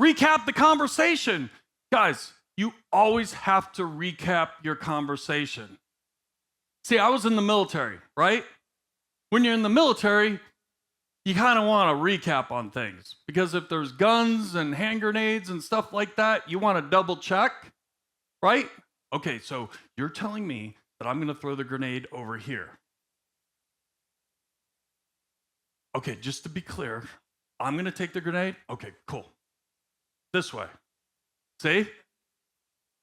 Recap the conversation. Guys, you always have to recap your conversation. See, I was in the military, right? When you're in the military, you kind of want to recap on things because if there's guns and hand grenades and stuff like that, you want to double check, right? Okay, so you're telling me that I'm going to throw the grenade over here. Okay, just to be clear, I'm going to take the grenade. Okay, cool. This way. See?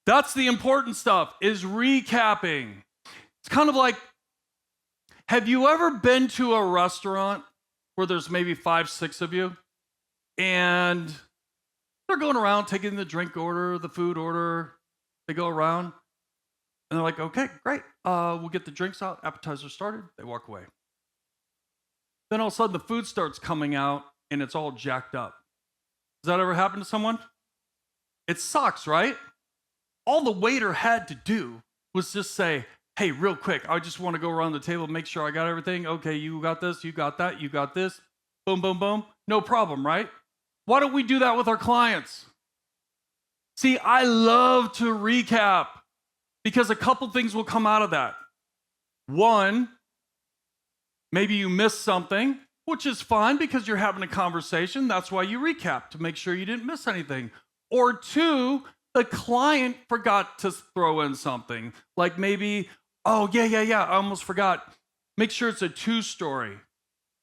That's the important stuff, is recapping. It's kind of like, have you ever been to a restaurant where there's maybe 5, 6 of you, and they're going around taking the drink order, the food order, they go around, and they're like, okay, great, we'll get the drinks out, appetizer started, they walk away. Then all of a sudden the food starts coming out, and it's all jacked up. Does that ever happen to someone? It sucks, right? All the waiter had to do was just say, hey, real quick, I just want to go around the table and make sure I got everything. Okay, you got this, you got that, you got this. Boom, boom, boom. No problem, right? Why don't we do that with our clients? See, I love to recap because a couple things will come out of that. One, maybe you missed something, which is fine because you're having a conversation. That's why you recap, to make sure you didn't miss anything. Or two, the client forgot to throw in something. Like maybe, oh, yeah, I almost forgot. Make sure it's a 2-story.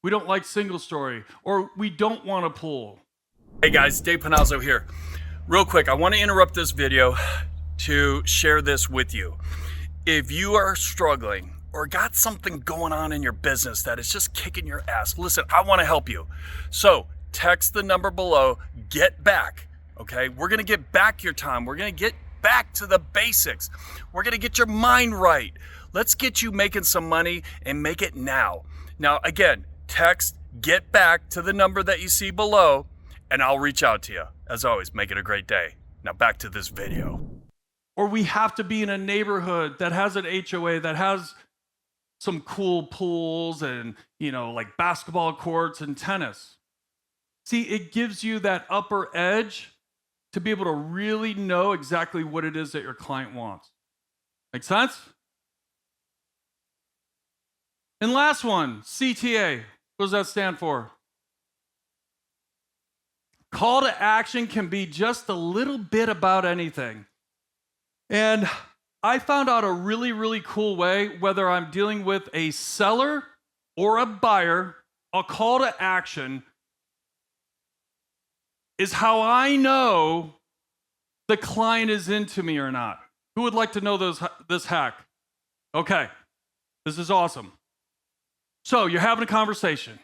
We don't like single story. Or we don't want a pool. Hey guys, Dave Panozzo here. Real quick, I want to interrupt this video to share this with you. If you are struggling or got something going on in your business that is just kicking your ass, listen, I want to help you. So text the number below, get back. Okay, we're going to get back your time. We're going to get back to the basics. We're going to get your mind right. Let's get you making some money and make it now. Now, again, text get back to the number that you see below, and I'll reach out to you. As always, make it a great day. Now back to this video. Or we have to be in a neighborhood that has an HOA, that has some cool pools and, like basketball courts and tennis. See, it gives you that upper edge to be able to really know exactly what it is that your client wants. Make sense? And last one, CTA. What does that stand for? Call to action can be just a little bit about anything. And I found out a really, really cool way, whether I'm dealing with a seller or a buyer, a call to action is how I know the client is into me or not. Who would like to know this hack? Okay, this is awesome. So you're having a conversation.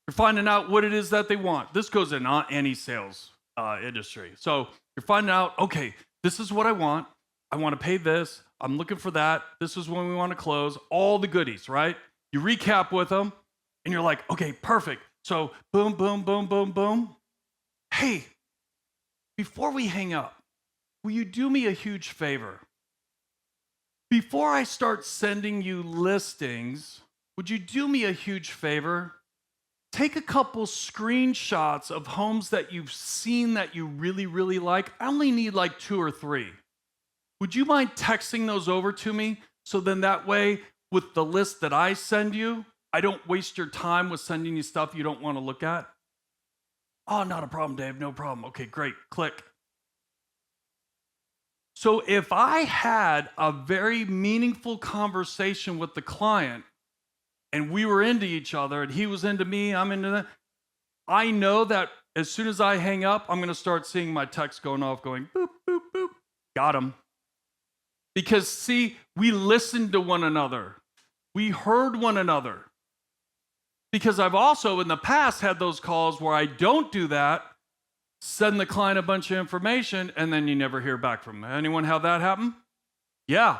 You're finding out what it is that they want. This goes in any sales industry. So you're finding out, okay, this is what I want. I want to pay this. I'm looking for that. This is when we want to close. All the goodies, right? You recap with them, and you're like, okay, perfect. So boom, boom, boom, boom, boom. Hey, before we hang up, will you do me a huge favor? Before I start sending you listings, would you do me a huge favor? Take a couple screenshots of homes that you've seen that you really, really like. I only need like 2 or 3. Would you mind texting those over to me? So then that way, with the list that I send you, I don't waste your time with sending you stuff you don't want to look at. Oh, not a problem, Dave. No problem. Okay, great. Click. So if I had a very meaningful conversation with the client and we were into each other and he was into me, I'm into that, I know that as soon as I hang up, I'm going to start seeing my text going off, going boop, boop, boop. Got him. Because see, we listened to one another. We heard one another. Because I've also in the past had those calls where I don't do that, send the client a bunch of information, and then you never hear back from them. Anyone have that happen? Yeah.